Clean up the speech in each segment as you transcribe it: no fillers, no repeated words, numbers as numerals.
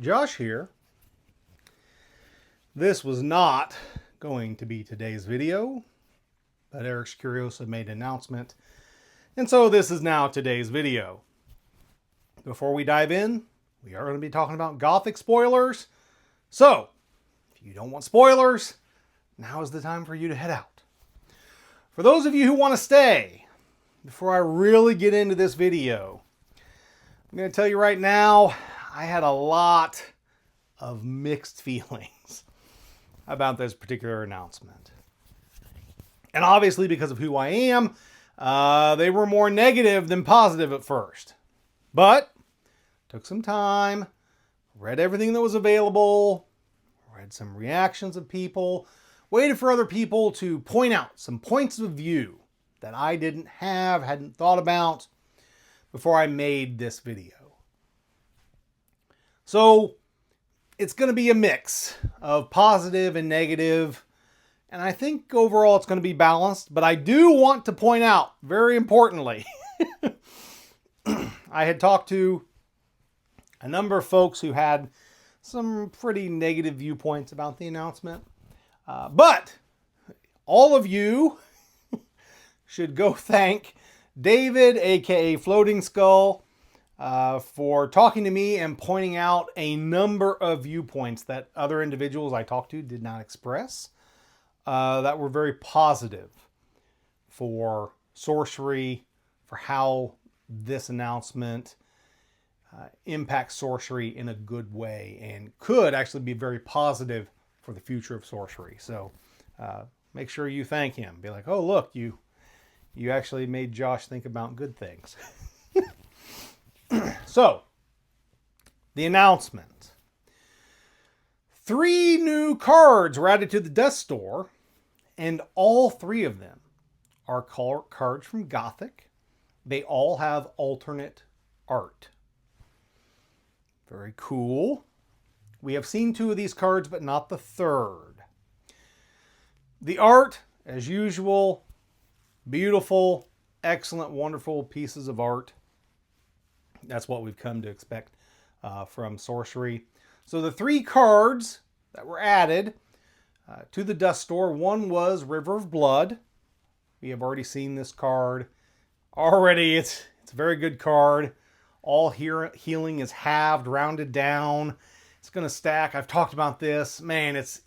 Josh here. This was not going to be today's video, but Erik's Curiosa made an announcement, and so this is now today's video. Before we dive in, we are going to be talking about Gothic spoilers. So, if you don't want spoilers, now is the time for you to head out. For those of you who want to stay, before I really get into this video, I'm going to tell you right now, I had a lot of mixed feelings about this particular announcement. And obviously, because of who I am, they were more negative than positive at first. But, took some time, read everything that was available, read some reactions of people, waited for other people to point out some points of view that I hadn't thought about before I made this video. So, it's going to be a mix of positive and negative, and I think overall it's going to be balanced, but I do want to point out, very importantly, I had talked to a number of folks who had some pretty negative viewpoints about the announcement, but all of you should go thank David, aka Floating Skull, for talking to me and pointing out a number of viewpoints that other individuals I talked to did not express that were very positive for sorcery, for how this announcement impacts sorcery in a good way and could actually be very positive for the future of sorcery. So make sure you thank him. Be like, oh, look, you actually made Josh think about good things. So, the announcement. 3 new cards were added to the Dust Store, and all 3 of them are cards from Gothic. They all have alternate art. Very cool. We have seen 2 of these cards, but not the 3rd. The art, as usual, beautiful, excellent, wonderful pieces of art. That's what we've come to expect from sorcery. So the 3 cards that were added to the Dust Store, one was River of Blood. We have already seen this card. Already, it's a very good card. All healing is halved, rounded down. It's going to stack. I've talked about this. Man, it's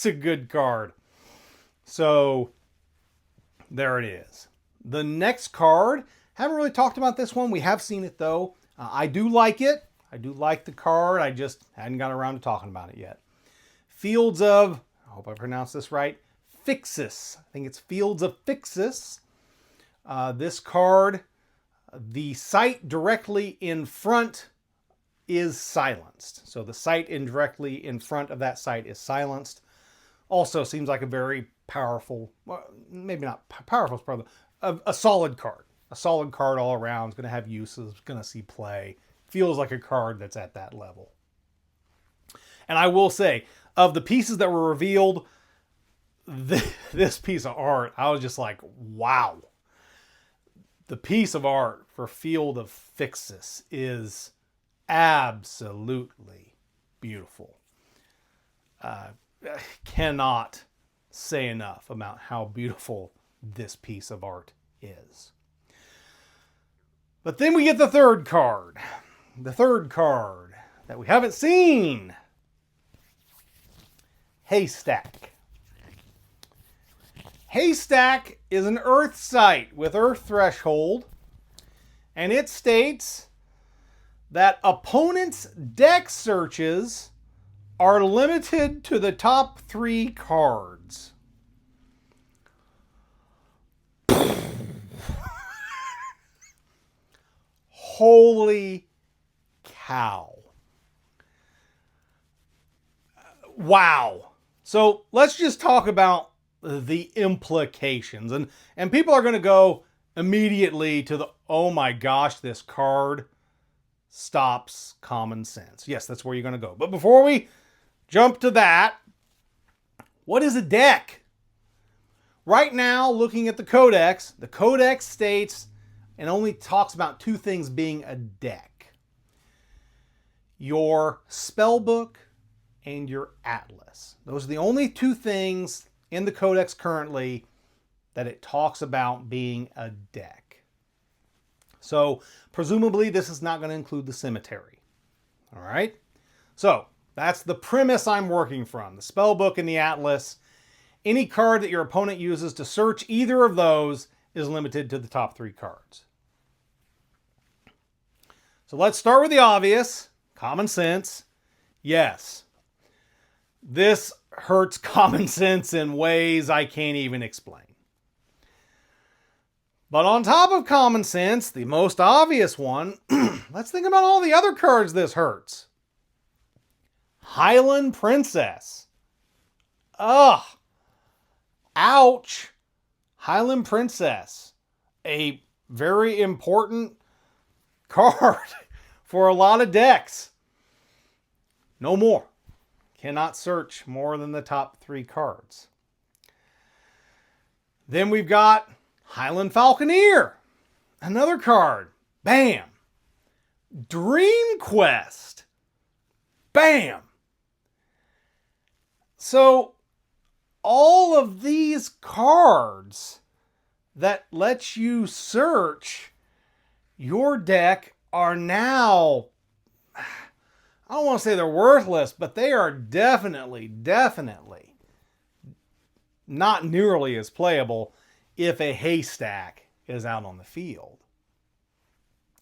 a good card. So there it is. The next card, haven't really talked about this one. We have seen it though. I do like it. I do like the card. I just hadn't got around to talking about it yet. Fields of, I hope I pronounced this right, Fixus. I think it's Fields of Fixus. This card, the sight directly in front is silenced. So the sight directly in front of that sight is silenced. Also seems like a very powerful, well, maybe not powerful, it's probably a solid card. A solid card all around. It's going to have uses. Going to see play. Feels like a card that's at that level. And I will say, of the pieces that were revealed, this piece of art, I was just like, wow. The piece of art for Field of Fixus is absolutely beautiful. I cannot say enough about how beautiful this piece of art is. But then we get the 3rd card. The 3rd card that we haven't seen. Haystack. Haystack is an Earth site with Earth threshold. And it states that opponents' deck searches are limited to the top 3 cards. Holy cow. Wow. So let's just talk about the implications. And people are going to go immediately to the, oh my gosh, this card stops common sense. Yes, that's where you're going to go. But before we jump to that, what is a deck? Right now, looking at the codex states and only talks about 2 things being a deck. your spellbook and your atlas. Those are the only two things in the codex currently that it talks about being a deck. So presumably this is not going to include the cemetery. All right. So that's the premise I'm working from. The spellbook and the atlas. Any card that your opponent uses to search either of those is limited to the top 3 cards. So let's start with the obvious. Common sense. Yes. This hurts common sense in ways I can't even explain. But on top of common sense, the most obvious one, let's think about all the other cards this hurts. Highland Princess. Ugh. Ouch. Highland Princess. A very important card for a lot of decks. No more. Cannot search more than the top 3 cards. Then we've got Highland Falconeer. Another card. Bam. Dream Quest. Bam. So all of these cards that let you search your deck are now, I don't want to say they're worthless, but they are definitely not nearly as playable if a Haystack is out on the field.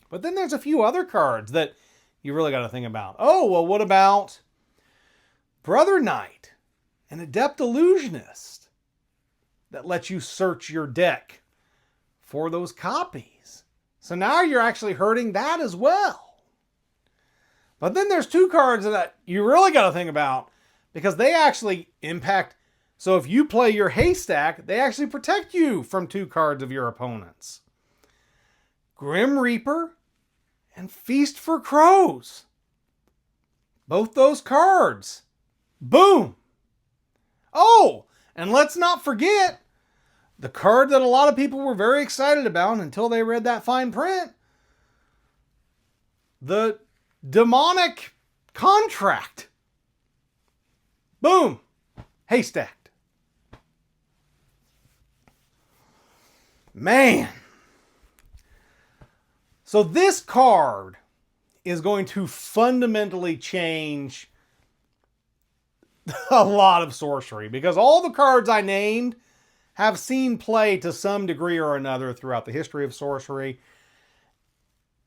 But then there's a few other cards that you really got to think about. Oh, well, what about Brother Knight, an Adept Illusionist that lets you search your deck for those copies? So now you're actually hurting that as well. But then there's 2 cards that you really got to think about because they actually impact. So if you play your Haystack, they actually protect you from 2 cards of your opponents. Grim Reaper and Feast for Crows. Both those cards. Boom. Oh, and let's not forget the card that a lot of people were very excited about until they read that fine print. The Demonic Contract. Boom. Haystacked. Man. So this card is going to fundamentally change a lot of sorcery because all the cards I named have seen play to some degree or another throughout the history of sorcery.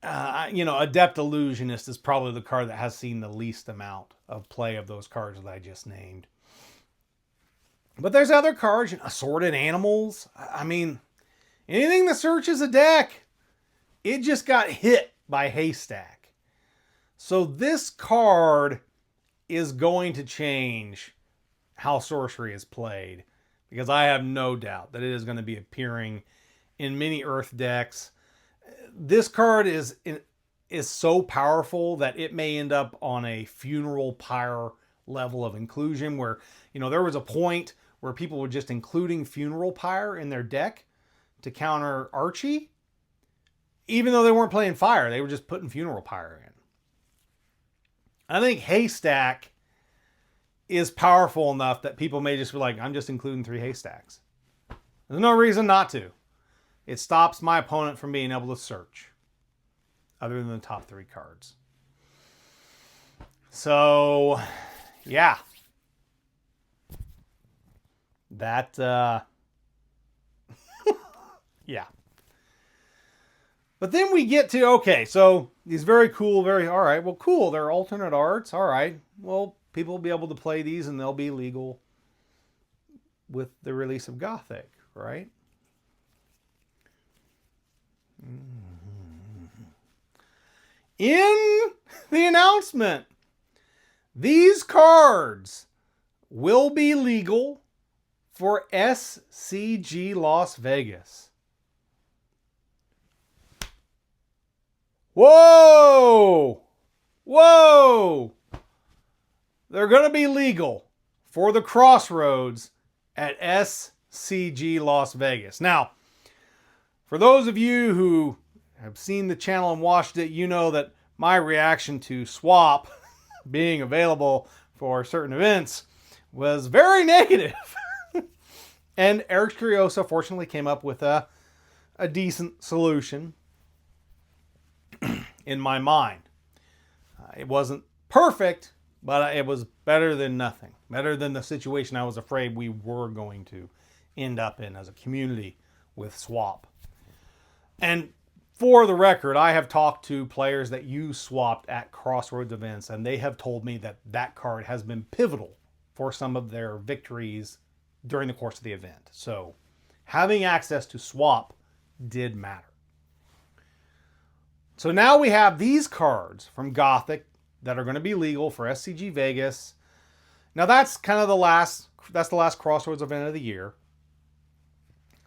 Adept Illusionist is probably the card that has seen the least amount of play of those cards that I just named. But there's other cards, Assorted Animals. I mean, anything that searches a deck, it just got hit by Haystack. So this card is going to change how sorcery is played because I have no doubt that it is going to be appearing in many Earth decks. This card is so powerful that it may end up on a funeral pyre level of inclusion where, there was a point where people were just including funeral pyre in their deck to counter Archie. Even though they weren't playing fire, they were just putting funeral pyre in. I think Haystack is powerful enough that people may just be like, I'm just including 3 Haystacks. There's no reason not to. It stops my opponent from being able to search other than the top 3 cards. So, yeah. That, yeah. But then we get to, okay, so these very cool, all right, well, cool. They're alternate arts. All right. Well, people will be able to play these and they'll be legal with the release of Gothic, right? In the announcement, these cards will be legal for SCG Las Vegas. Whoa! Whoa! They're going to be legal for the Crossroads at SCG Las Vegas. Now, for those of you who have seen the channel and watched it, you know that my reaction to Swap being available for certain events was very negative. And Erik's Curiosa fortunately came up with a decent solution in my mind. It wasn't perfect, but it was better than nothing. Better than the situation I was afraid we were going to end up in as a community with Swap. And for the record, I have talked to players that use Swapped at Crossroads events, and they have told me that that card has been pivotal for some of their victories during the course of the event. So having access to Swap did matter. So now we have these cards from Gothic that are going to be legal for SCG Vegas. Now that's kind of the last Crossroads event of the year.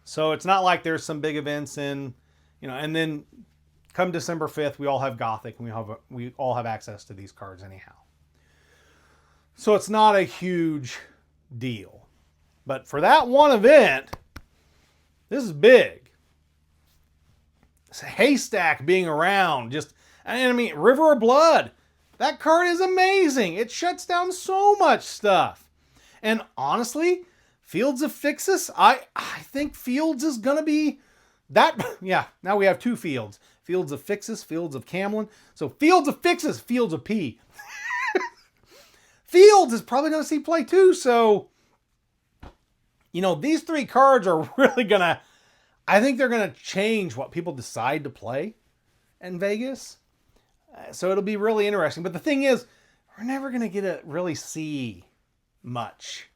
So it's not like there's some big events in, and then come December 5th, we all have Gothic and we all have access to these cards anyhow. So it's not a huge deal. But for that one event, this is big. It's a Haystack being around. River of Blood. That card is amazing. It shuts down so much stuff. And honestly, Fields of Fixus, I think Fields is going to be that. Yeah, now we have two Fields. Fields of Fixus, Fields of Camlin. So Fields of Fixus, Fields of P. Fields is probably going to see play too. So, these three cards are really going to, I think they're going to change what people decide to play in Vegas. So it'll be really interesting. But the thing is, we're never going to get to really see much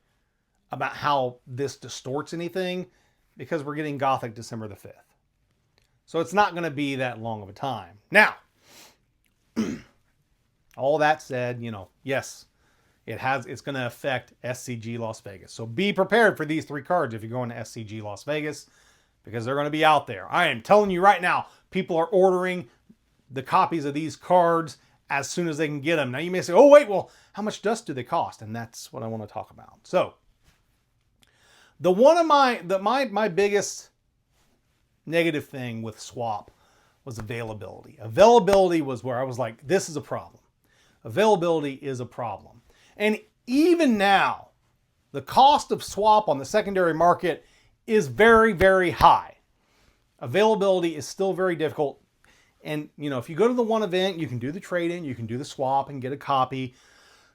about how this distorts anything because we're getting Gothic December the 5th. So it's not going to be that long of a time. Now, all that said, yes, it's going to affect SCG Las Vegas. So be prepared for these three cards if you're going to SCG Las Vegas because they're going to be out there. I am telling you right now, people are ordering the copies of these cards as soon as they can get them. Now you may say, oh wait, well, how much dust do they cost? And that's what I want to talk about. So my biggest negative thing with Swap was availability. Availability was where I was like, this is a problem. Availability is a problem. And even now, the cost of Swap on the secondary market is very, very high. Availability is still very difficult. And, if you go to the one event, you can do the trade-in, you can do the swap and get a copy.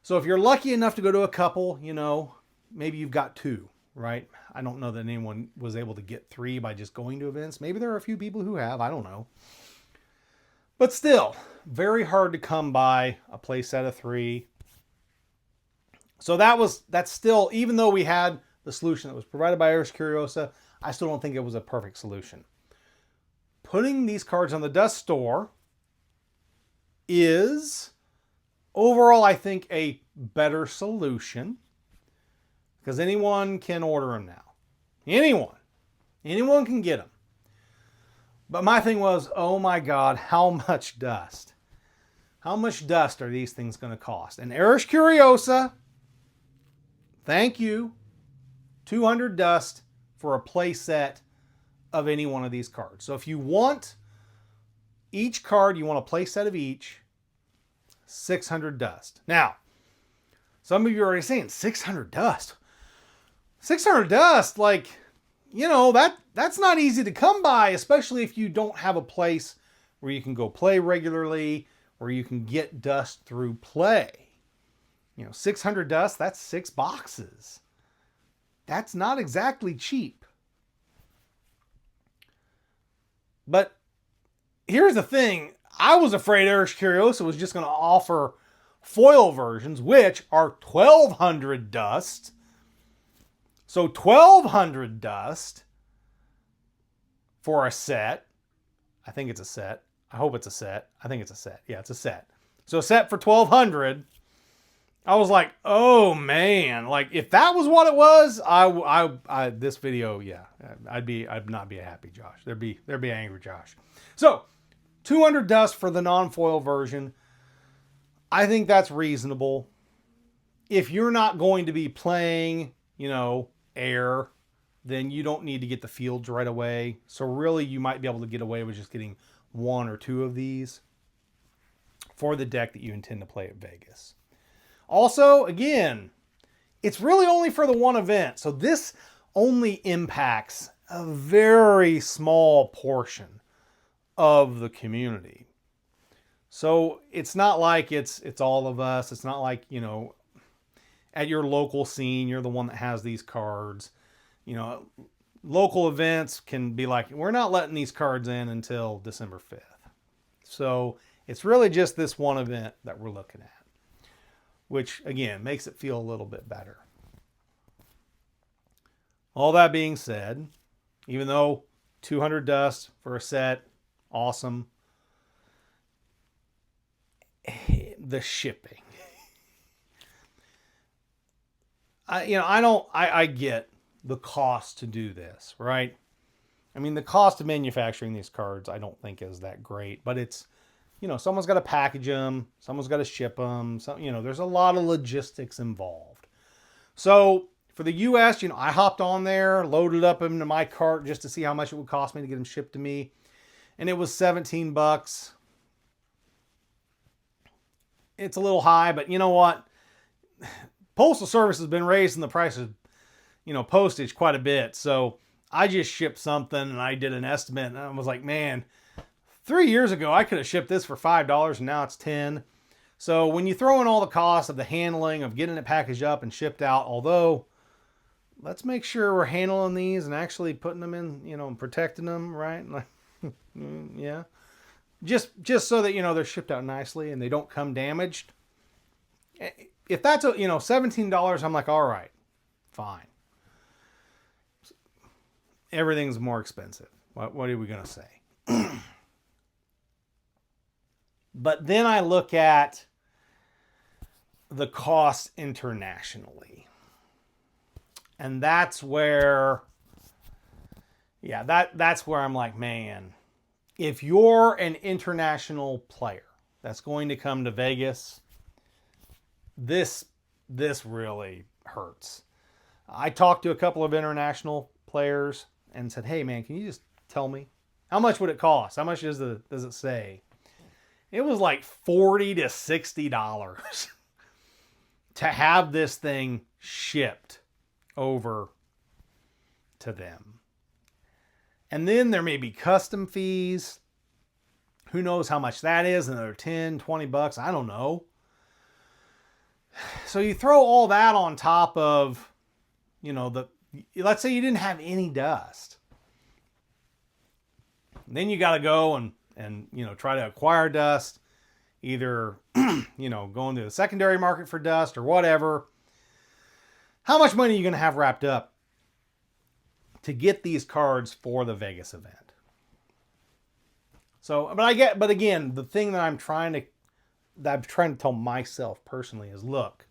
So if you're lucky enough to go to a couple, maybe you've got two, right? I don't know that anyone was able to get three by just going to events. Maybe there are a few people who have, I don't know. But still, very hard to come by a play set of three. So that's still, even though we had the solution that was provided by Erik's Curiosa, I still don't think it was a perfect solution. Putting these cards on the Dust Store is overall, I think, a better solution because anyone can order them now. Anyone can get them. But my thing was, oh my God, how much dust? How much dust are these things going to cost? And Erik's Curiosa, thank you, 200 dust for a play set of any one of these cards. So if you want each card, you want a play set of each, 600 dust. Now, some of you are already saying 600 dust. 600 dust, that's not easy to come by, especially if you don't have a place where you can go play regularly, where you can get dust through play. 600 dust, that's 6 boxes. That's not exactly cheap. But here's the thing. I was afraid Erik's Curiosa was just going to offer foil versions, which are 1,200 dust. So 1,200 dust for a set. I think it's a set. I hope it's a set. I think it's a set. Yeah, it's a set. So a set for 1,200. I was like, oh man, if that was what it was, this video, yeah, I'd not be a happy Josh. There'd be angry Josh. So 200 dust for the non-foil version. I think that's reasonable. If you're not going to be playing, air, then you don't need to get the fields right away. So really you might be able to get away with just getting one or two of these for the deck that you intend to play at Vegas. Also, again, it's really only for the one event. So this only impacts a very small portion of the community. So it's not like it's all of us. It's not like, you know, at your local scene, you're the one that has these cards. You know, local events can be like, we're not letting these cards in until December 5th. So it's really just this one event that we're looking at, which again makes it feel a little bit better. All that being said, even though 200 dust for a set, awesome. The shipping. I get the cost to do this, right? I mean, the cost of manufacturing these cards, I don't think is that great, but it's, you know, someone's got to package them, someone's got to ship them. So, you know, there's a lot of logistics involved. So for the US, you know, I hopped on there, loaded up into my cart just to see how much it would cost me to get them shipped to me. And it was $17. It's a little high, but you know what? Postal Service has been raising the price of, you know, postage quite a bit. So I just shipped something and I did an estimate and I was like, man, 3 years ago, I could have shipped this for $5 and now it's $10. So when you throw in all the costs of the handling of getting it packaged up and shipped out, although let's make sure we're handling these and actually putting them in, you know, and protecting them, right? Yeah. Just so that, you know, they're shipped out nicely and they don't come damaged. If that's, you know, $17, I'm like, all right, fine. Everything's more expensive. What are we going to say? But then I look at the cost internationally. And that's where, yeah, that's where I'm like, man, if you're an international player that's going to come to Vegas, this really hurts. I talked to a couple of international players and said, hey man, can you just tell me how much would it cost? How much does it say? It was like $40 to $60 to have this thing shipped over to them. And then there may be custom fees. Who knows how much that is? Another 10, 20 bucks. I don't know. So you throw all that on top of, you know, let's say you didn't have any dust. Then you got to go and, you know, try to acquire dust, either, you know, going to the secondary market for dust or whatever. How much money are you going to have wrapped up to get these cards for the Vegas event? So, but again, the thing that I'm trying to tell myself personally is, look,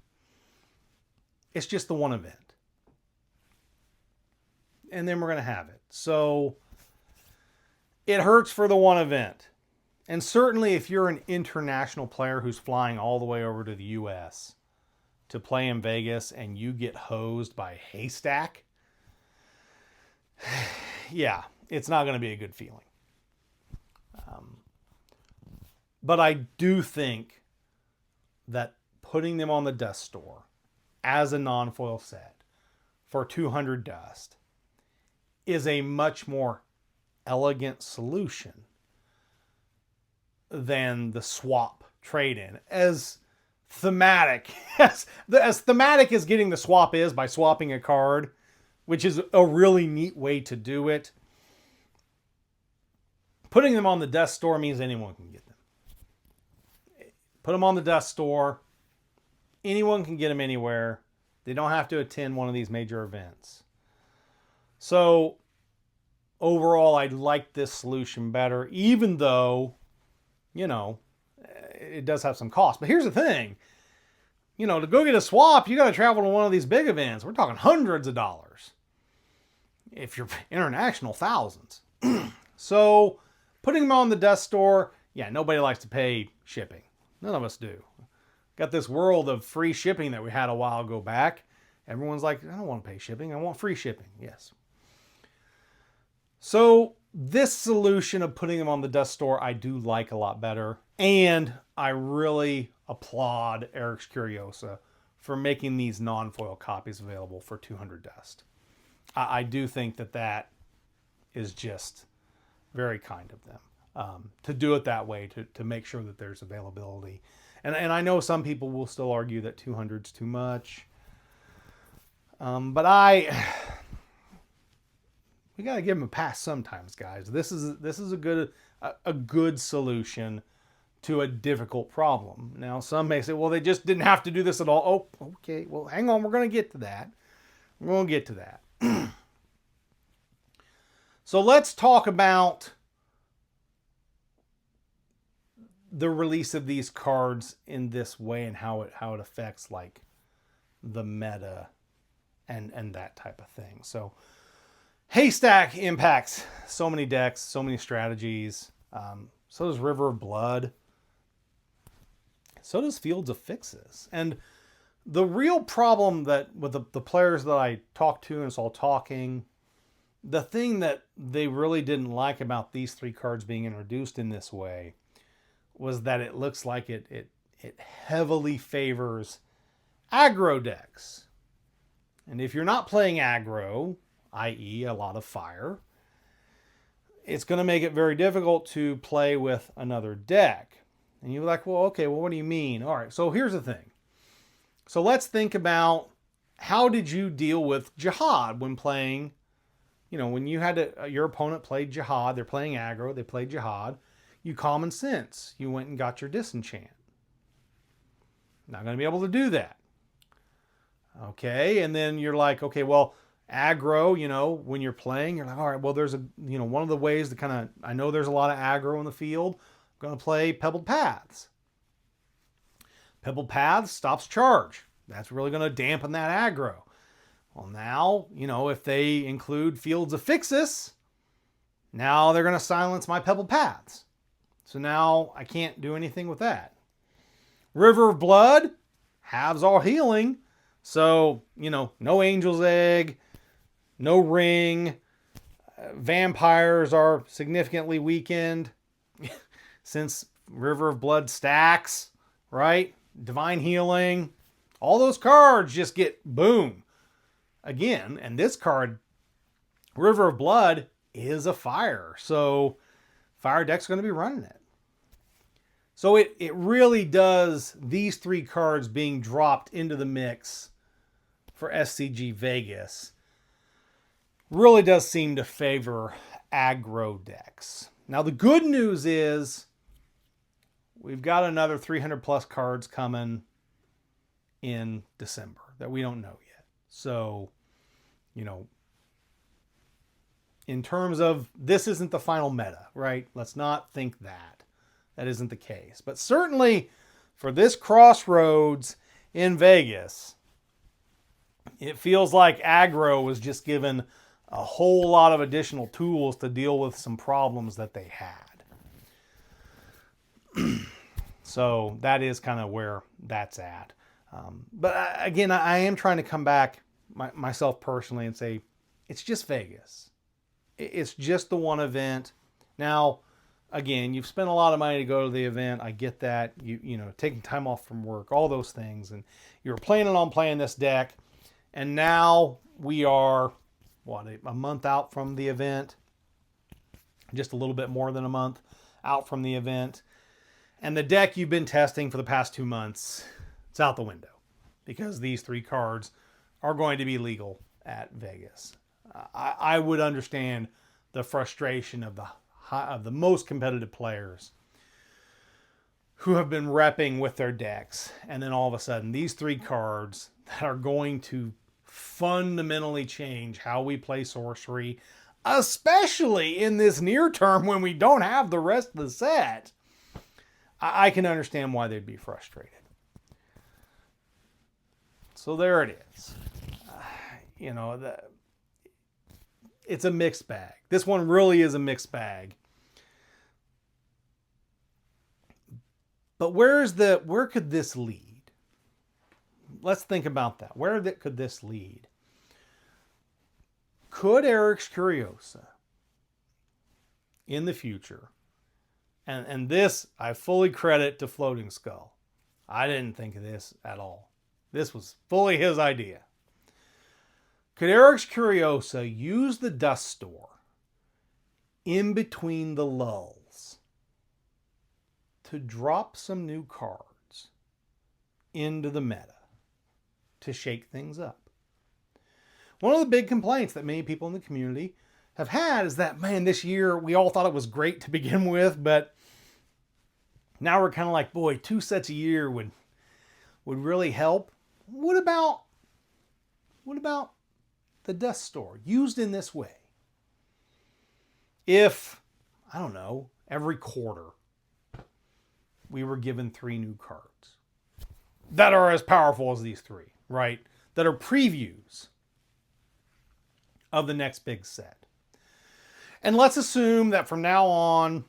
it's just the one event. And then we're going to have it. So it hurts for the one event. And certainly if you're an international player who's flying all the way over to the US to play in Vegas and you get hosed by Haystack, yeah, it's not going to be a good feeling. But I do think that putting them on the dust store as a non-foil set for 200 dust is a much more elegant solution than the swap trade-in. As thematic as thematic as getting the swap is by swapping a card, which is a really neat way to do it, putting them on the dust store means anyone can get them. Put them on the dust store. Anyone can get them anywhere. They don't have to attend one of these major events. So overall, I like this solution better, even though, you know, it does have some cost. But here's the thing. You know, to go get a swap, you got to travel to one of these big events. We're talking hundreds of dollars. If you're international, thousands. So putting them on the dust store, yeah, nobody likes to pay shipping. None of us do. Got this world of free shipping that we had a while ago back. Everyone's like, I don't want to pay shipping. I want free shipping. Yes. So This solution of putting them on the dust store, I do like a lot better. And I really applaud Erik's Curiosa for making these non-foil copies available for 200 dust. I do think that that is just very kind of them to do it that way, to make sure that there's availability. And I know some people will still argue that 200 is too much. But we got to give them a pass sometimes, guys. This is a good solution to a difficult problem. Now, some may say, well, they just didn't have to do this at all. Oh, okay. Well, hang on. We're going to get to that. We're going to get to that. So let's talk about the release of these cards in this way and how it affects like the meta and that type of thing. So Haystack impacts so many decks, so many strategies. So does River of Blood. So does Fields of Fixes. And the real problem that with the players that I talked to and saw talking, the thing that they really didn't like about these three cards being introduced in this way was that it looks like it heavily favors aggro decks. And if you're not playing aggro, i.e. a lot of fire, it's going to make it very difficult to play with another deck. And you're like, well, okay, well, what do you mean? All right, so here's the thing. So let's think about how did you deal with Jihad when playing, when you had your opponent played Jihad, they're playing aggro, they played Jihad, you common sense, you went and got your disenchant. Not going to be able to do that. Okay, and then you're like, okay, well, aggro, when you're playing, you're like, all right, well, there's one of the ways to kind of, I know there's a lot of aggro in the field. I'm going to play Pebbled Paths. Pebbled Paths stops charge. That's really going to dampen that aggro. Well, now, if they include Fields of Fixes, now they're going to silence my Pebbled Paths. So now I can't do anything with that. River of Blood, halves all healing. So, no Angel's Egg, no Ring. Vampires are significantly weakened since River of Blood stacks, right? Divine Healing. All those cards just get boom. Again, and this card, River of Blood, is a fire. So fire deck's going to be running it. So it really does, these three cards being dropped into the mix for SCG Vegas really does seem to favor aggro decks. Now the good news is we've got another 300 plus cards coming in December that we don't know yet. So, in terms of this isn't the final meta, right? Let's not think that. That isn't the case. But certainly for this crossroads in Vegas, it feels like aggro was just given a whole lot of additional tools to deal with some problems that they had. So that is kind of where that's at. But again, I am trying to come back myself personally and say, it's just Vegas. It's just the one event. Now, again, you've spent a lot of money to go to the event. I get that. Taking time off from work, all those things. And you were planning on playing this deck. And now we are, a month out from the event. Just a little bit more than a month out from the event. And the deck you've been testing for the past 2 months, it's out the window. Because these three cards are going to be legal at Vegas. I would understand the frustration of the most competitive players who have been repping with their decks. And then all of a sudden, these three cards that are going to fundamentally change how we play Sorcery, especially in this near term when we don't have the rest of the set, I can understand why they'd be frustrated. So there it is. It's a mixed bag. This one really is a mixed bag. But where could this lead? Let's think about that. Where could this lead? Could Erik's Curiosa in the future, and this I fully credit to Floating Skull. I didn't think of this at all. This was fully his idea. Could Erik's Curiosa use the dust store in between the lulls to drop some new cards into the meta to shake things up? One of the big complaints that many people in the community have had is that, man, this year we all thought it was great to begin with, but now we're kind of like, boy, 2 sets a year would really help. What about the dust store used in this way? If, I don't know, every quarter we were given 3 new cards that are as powerful as these 3, right? That are previews of the next big set. And let's assume that from now on,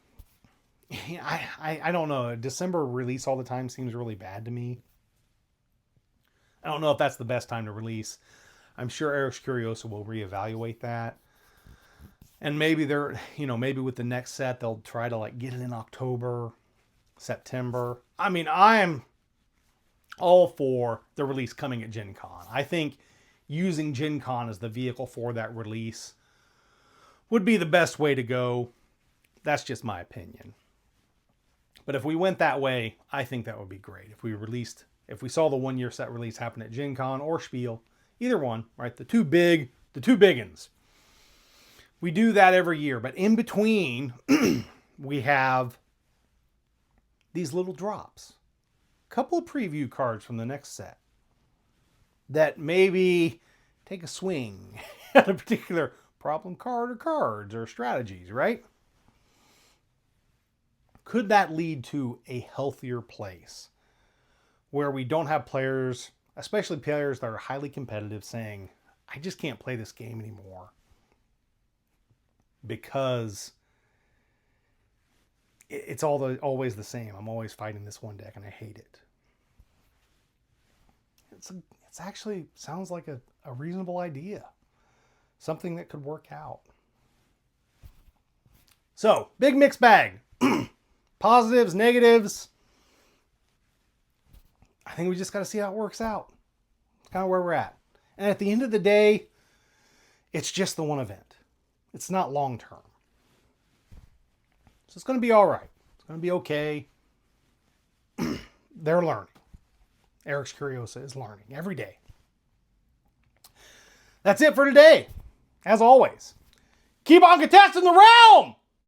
I don't know, a December release all the time seems really bad to me. I don't know if that's the best time to release. I'm sure Erik's Curiosa will reevaluate that. And maybe maybe with the next set, they'll try to like get it in October, September. I mean, I'm all for the release coming at Gen Con. I think using Gen Con as the vehicle for that release would be the best way to go. That's just my opinion. But if we went that way, I think that would be great. If we saw the 1 year set release happen at Gen Con or Spiel, either one, right? The two biggins. We do that every year, but in between, we have these little drops. A couple of preview cards from the next set that maybe take a swing at a particular problem card or cards or strategies, right? Could that lead to a healthier place where we don't have players, especially players that are highly competitive, saying, I just can't play this game anymore because it's always the same. I'm always fighting this one deck and I hate it. It's actually sounds like a reasonable idea. Something that could work out. So, big mixed bag. Positives, negatives. I think we just got to see how it works out. It's kind of where we're at. And at the end of the day, it's just the one event. It's not long term. So it's going to be all right. It's going to be okay. They're learning. Erik's Curiosa is learning every day. That's it for today. As always, keep on contesting the realm!